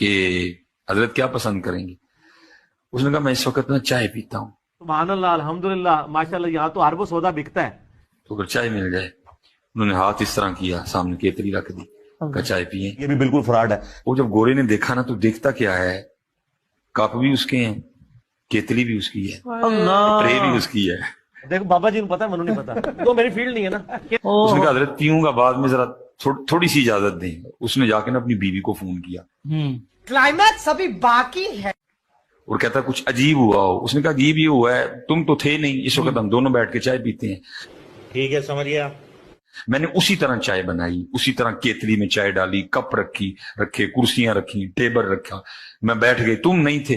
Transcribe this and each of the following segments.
کہ حضرت کیا پسند کریں گے؟ اس نے کہا میں اس وقت میں چائے پیتا ہوں. سبحان اللہ الحمدللہ ماشاءاللہ یہاں تو ہر وہ سودا بکتا ہے. تو اگر چائے مل جائے. انہوں نے ہاتھ اس طرح کیا, سامنے کیتلی رکھ دی, کہا چائے پیئیں. یہ بھی بالکل فراڈ ہے. وہ جب گورے نے دیکھا نا تو دیکھتا کیا ہے, کپ بھی اس کے ہیں, کیتلی بھی اس کی ہے, ٹرے بھی اس کی ہے. دیکھو بابا جی کو پتا ہے, منو نہیں پتا, تو میری فیلڈ نہیں ہے نا. اس نے کہا حضرت پیوں گا بعد میں, ذرا تھوڑی سی اجازت دیں. اس نے جا کے نا اپنی بیوی کو فون کیا, کلائمیکس ابھی باقی ہے, اور کہتا کچھ عجیب ہوا ہو. اس نے کہا عجیب یہ ہوا ہے, تم تو تھے نہیں اس وقت, ہم دونوں بیٹھ کے چائے پیتے ہیں. ٹھیک ہے سمجھ گیا. میں نے اسی طرح چائے بنائی, اسی طرح کیتلی میں چائے ڈالی, کپ رکھے, کرسیاں رکھی, ٹیبل رکھا, میں بیٹھ گئی, تم نہیں تھے.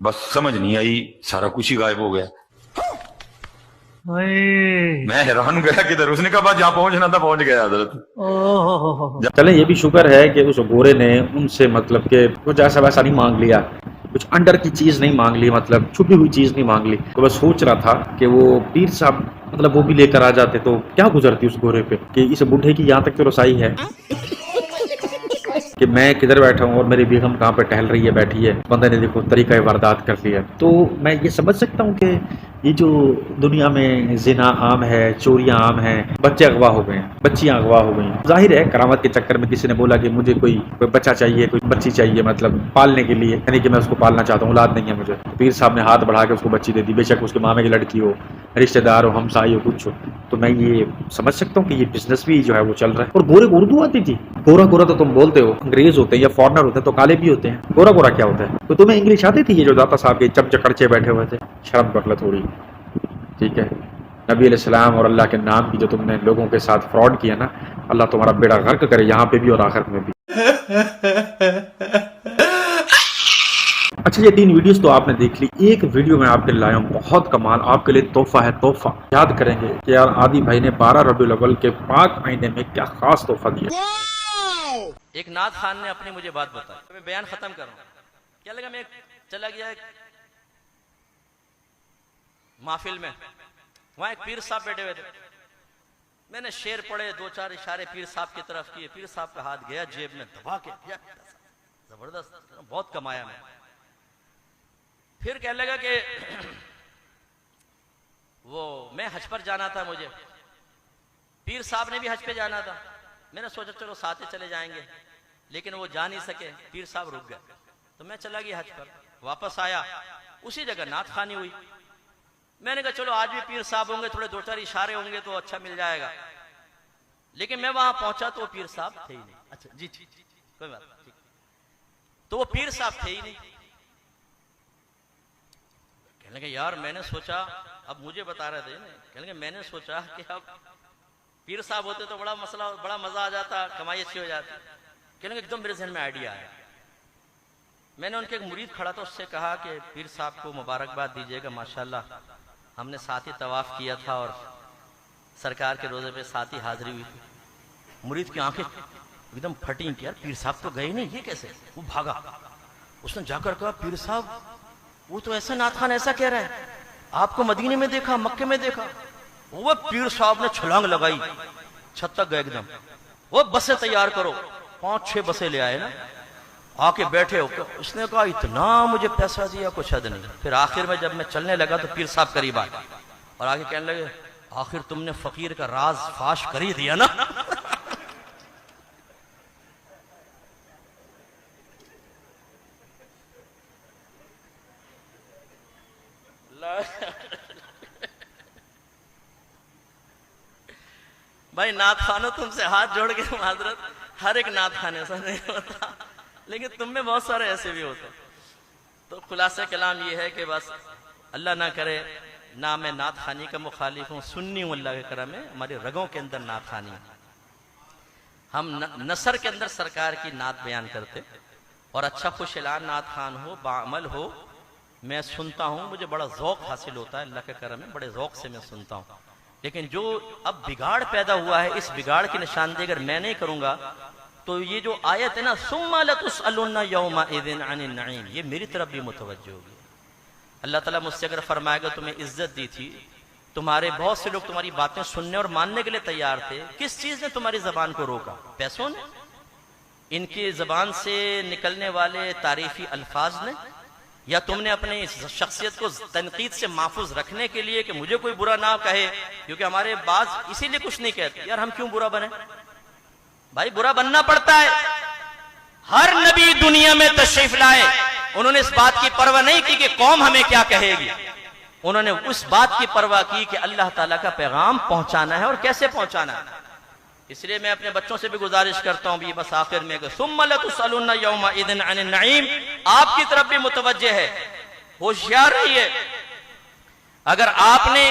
بس سمجھ نہیں آئی, سارا کچھ ہی غائب ہو گیا. میں حیران گیا کدھر. اس نے کہا بس جہاں پہنچنا تھا پہنچ گیا حضرت. چلیں یہ بھی شکر ہے کہ اس گورے نے ان سے مطلب کہ کچھ ایسا ویسا نہیں مانگ لیا, کچھ انڈر کی چیز نہیں مانگ لی, مطلب چھپی ہوئی چیز نہیں مانگ لی. تو بس سوچ رہا تھا کہ وہ پیر صاحب مطلب وہ بھی لے کر آ جاتے تو کیا گزرتی اس گورے پہ, کہ اس بوڑھے کی یہاں تک تو رسائی ہے کہ میں کدھر بیٹھا ہوں اور میری بیگم کہاں پہ ٹہل رہی ہے, بیٹھی ہے. بندے نے دیکھو طریقہ واردات کر لیا. تو میں یہ سمجھ سکتا ہوں کہ یہ جو دنیا میں زنا عام ہے, چوریاں عام ہیں, بچے اغوا ہو گئے ہیں, بچیاں اغوا ہو گئی ہیں. ظاہر ہے کرامت کے چکر میں کسی نے بولا کہ مجھے کوئی بچہ چاہیے, کوئی بچی چاہیے, مطلب پالنے کے لیے, یعنی کہ میں اس کو پالنا چاہتا ہوں, اولاد نہیں ہے مجھے. پیر صاحب نے ہاتھ بڑھا کے اس کو بچی دے دی, بے شک اس کے مامے کی لڑکی ہو, رشتہ دار ہو, ہمسائی ہو, کچھ ہو. تو میں یہ سمجھ سکتا ہوں کہ یہ بزنس بھی جو ہے وہ چل رہا ہے. اور گورے کو اردو آتی تھی. گورا گورا تو تم بولتے ہو, انگریز ہوتے ہیں یا فارنر ہوتے ہیں تو کالے بھی ہوتے ہیں. گورا گورا کیا ہوتا ہے؟ تو تمہیں انگلش آتی تھی؟ یہ جو داتا صاحب کے چپ چکڑچے بیٹھے ہوئے تھے, شرم کر لو تھوڑی. ٹھیک ہے, نبی علیہ السلام اور اللہ کے نام کی جو تم نے لوگوں کے ساتھ فراڈ کیا نا, اللہ تمہارا بیڑا غرق کرے یہاں پہ بھی اور آخرت میں بھی. اچھا یہ 3 ویڈیوز تو آپ نے دیکھ لی. ایک ویڈیو میں آپ کے لائے ہوں بہت کمال, آپ کے لیے تحفہ ہے, تحفہ. یاد کریں گے کہ یار عادی بھائی نے 12 ربیع الاول کے پاک مہینے میں کیا خاص تحفہ دیا. ایک نعت خان نے اپنی مجھے بات بتائی, میں بیان ختم کر رہا ہوں. کیا لگا, میں چلا گیا ایک محفل میں, وہاں ایک پیر صاحب بیٹھے ہوئے تھے. میں نے شعر پڑھے, 2-4 اشارے پیر صاحب کی طرف کیے. پیر صاحب کا ہاتھ گیا جیب میں, دبا کے دیا, زبردست, بہت کمایا میں. پھر کہنے لگا کہ وہ میں حج پر جانا تھا مجھے, پیر صاحب نے بھی حج پہ جانا تھا. میں نے سوچا چلو ساتھ ہی چلے جائیں گے, لیکن وہ جا نہیں سکے, پیر صاحب رک گئے. تو میں چلا گیا حج پر, واپس آیا, اسی جگہ نعت خوانی ہوئی. میں نے کہا چلو آج بھی پیر صاحب ہوں گے, تھوڑے 2-4 اشارے ہوں گے تو اچھا مل جائے گا. لیکن میں وہاں پہنچا تو وہ پیر صاحب تھے ہی نہیں. اچھا جی کوئی بات نہیں, تو وہ پیر صاحب تھے ہی نہیں. کہنے لگے یار میں نے سوچا, اب مجھے بتا رہے تھے, کہنے لگے میں نے سوچا کہ اب پیر صاحب ہوتے تو بڑا مسئلہ, بڑا مزہ آ جاتا, کمائی اچھی ہو جاتی. کہنے لگے ایک دم میرے ذہن میں آئیڈیا آیا. میں نے ان کے ایک مرید کھڑا تھا, اس سے کہا کہ پیر صاحب کو مبارکباد دیجیے گا, ماشاءاللہ ہم نے ساتھ ہی طواف کیا تھا اور سرکار کے روزے پہ ساتھ ہی حاضری ہوئی تھی. مرید کی آنکھیں ایک دم پھٹیں کہ یار پیر صاحب تو گئے نہیں, یہ کیسے؟ وہ بھاگا, اس نے جا کر کہا پیر صاحب وہ تو ایسا نعت خان ایسا کہہ رہے ہیں, آپ کو مدینے میں دیکھا, مکے میں دیکھا. وہ پیر صاحب نے چھلانگ لگائی, چھت تک گئے ایک دم. وہ بسیں تیار کرو, 5-6 بسیں لے آئے نا, آ کے بیٹھے ہو. اس نے کہا اتنا مجھے پیسہ دیا کچھ حد نہیں. پھر آخر میں جب میں چلنے لگا تو پیر صاحب قریب آئے اور آگے کہنے لگے آخر تم نے فقیر کا راز فاش کر ہی دیا نا. بھائی نعت خانو تم سے ہاتھ جوڑ کے معذرت, ہر ایک نعت خان ایسا نہیں ہوتا, لیکن تم میں بہت سارے ایسے بھی ہوتے. تو خلاصہ کلام یہ ہے کہ بس اللہ نہ کرے, نہ میں نعت خانی کا مخالف ہوں, سنی ہوں اللہ کے کرم میں, ہماری رگوں کے اندر نعت خانی ہے. ہم نثر کے اندر سرکار کی نعت بیان کرتے, اور اچھا خوش اعلان نعت خان ہو, باعمل ہو, میں سنتا ہوں, مجھے بڑا ذوق حاصل ہوتا ہے اللہ کے کرم میں, بڑے ذوق سے میں سنتا ہوں. لیکن جو اب بگاڑ پیدا ہوا ہے, اس بگاڑ کی نشاندہی اگر میں نہیں کروں گا تو یہ جو آیت ہے نا ثم لتسألن یومئذ عن النعیم, یہ میری طرف بھی متوجہ ہوگی. اللہ تعالیٰ مجھ سے اگر فرمائے گا تمہیں عزت دی تھی, تمہارے بہت سے لوگ تمہاری باتیں سننے اور ماننے کے لیے تیار تھے, کس چیز نے تمہاری زبان کو روکا؟ پیسوں نے. ان کی زبان سے نکلنے والے تعریفی الفاظ نے، یا تم نے اپنی شخصیت کو تنقید سے محفوظ رکھنے کے لیے کہ مجھے کوئی برا نہ کہے؟ کیونکہ ہمارے بعض اسی لیے کچھ نہیں کہتے، یار ہم کیوں برا بنے؟ بھائی برا بننا پڑتا ہے۔ ہر نبی دنیا میں تشریف لائے، انہوں نے اس بات کی پرواہ نہیں کی کہ قوم ہمیں کیا کہے گی، انہوں نے اس بات کی پرواہ کی کہ اللہ تعالیٰ کا پیغام پہنچانا ہے اور کیسے پہنچانا ہے۔ اس لیے میں اپنے بچوں سے بھی گزارش کرتا ہوں بھی بس آخر میں کہ ثم لتسألن یومئذ عن النعیم، آپ کی طرف بھی متوجہ ہے، ہوشیار رہیے۔ اگر آپ نے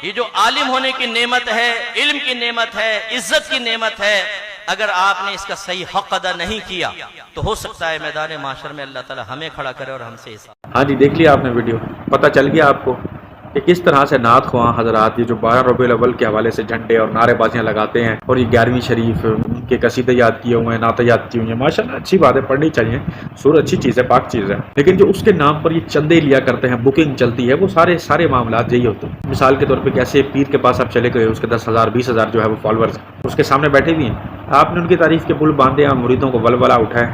یہ جو عالم ہونے کی نعمت ہے، علم کی نعمت ہے، عزت کی نعمت ہے، اگر آپ نے اس کا صحیح حق ادا نہیں کیا تو ہو سکتا ہے میدان معاشر میں اللہ تعالی ہمیں کھڑا کرے اور ہم سے حساب۔ ہاں جی، دیکھ لیا آپ نے ویڈیو، پتہ چل گیا آپ کو کہ کس طرح سے نعت خواں حضرات یہ جو 12 ربیع الاول کے حوالے سے جھنڈے اور نعرے بازیاں لگاتے ہیں، اور یہ 11ویں شریف کے قصیدے یاد کیے ہوئے ہیں، نعتیں یاد کی ہوئی ہیں، ماشاءاللہ اچھی بات ہے، پڑھنی چاہیے، سورت اچھی چیز ہے، پاک چیز ہے، لیکن جو اس کے نام پر یہ چندے لیا کرتے ہیں، بکنگ چلتی ہے، وہ سارے معاملات یہی ہوتے ہیں۔ مثال کے طور پہ کیسے پیر کے پاس آپ چلے گئے، اس کے 10,000 20,000 جو ہے وہ فالوورز اس کے سامنے بیٹھے ہوئے ہیں، آپ نے ان کی تعریف کے پل باندھے ہیں، مریدوں کو ولولہ اٹھائے،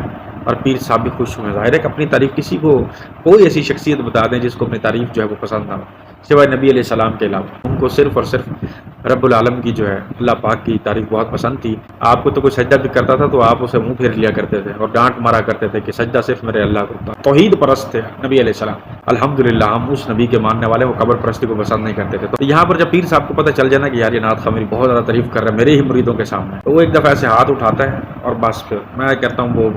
اور پیر صاحب بھی خوش ہوئے۔ ظاہر ہے کہ اپنی تعریف کسی کو کوئی ایسی شخصیت بتا دیں جس کو اپنی تعریف جو ہے وہ پسند نہ ہو، سوائے نبی علیہ السلام کے علاوہ۔ ان کو صرف اور صرف رب العالم کی جو ہے اللہ پاک کی تعریف بہت پسند تھی۔ آپ کو تو کوئی سجدہ بھی کرتا تھا تو آپ اسے منہ پھیر لیا کرتے تھے اور ڈانٹ مارا کرتے تھے کہ سجدہ صرف میرے اللہ کو ہوتا۔ توحید پرست تھے نبی علیہ السلام، الحمدللہ ہم اس نبی کے ماننے والے، وہ قبر پرستی کو پسند نہیں کرتے تھے۔ تو یہاں پر جب پیر صاحب کو پتہ چل جانا کہ یار یہ نعت خواں میری بہت زیادہ تعریف کر رہا ہے میرے ہی مریدوں کے سامنے، تو وہ ایک دفعہ ایسے ہاتھ اٹھاتا ہے اور بس پھر میں کہتا ہوں وہ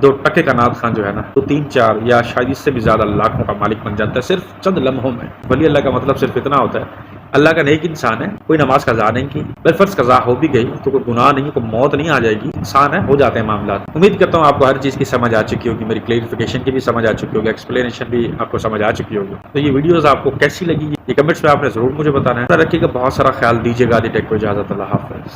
2 ٹکے کا نعت خواں جو ہے نا، تو 3 4 یا شاید اس سے بھی زیادہ لاکھوں کا مالک بن جاتا ہے صرف چند لمحوں میں۔ ولی اللہ کا مطلب صرف اتنا ہوتا ہے، اللہ کا نیک انسان ہے، کوئی نماز قضا نہیں کی، بالفرض قضا ہو بھی گئی تو کوئی گناہ نہیں، کوئی موت نہیں آ جائے گی، انسان ہے، ہو جاتے ہیں معاملات۔ امید کرتا ہوں آپ کو ہر چیز کی سمجھ آ چکی ہوگی، میری کلیئرفیکیشن کی بھی سمجھ آ چکی ہوگی، ایکسپلینیشن بھی آپ کو سمجھ آ چکی ہوگی۔ تو یہ ویڈیوز آپ کو کیسی لگی یہ کمنٹس میں آپ نے ضرور مجھے بتانا ہے۔ رکھیے گا، بہت سارا خیال دیجیے گا۔ ٹیک کو اجازت، اللہ حافظ۔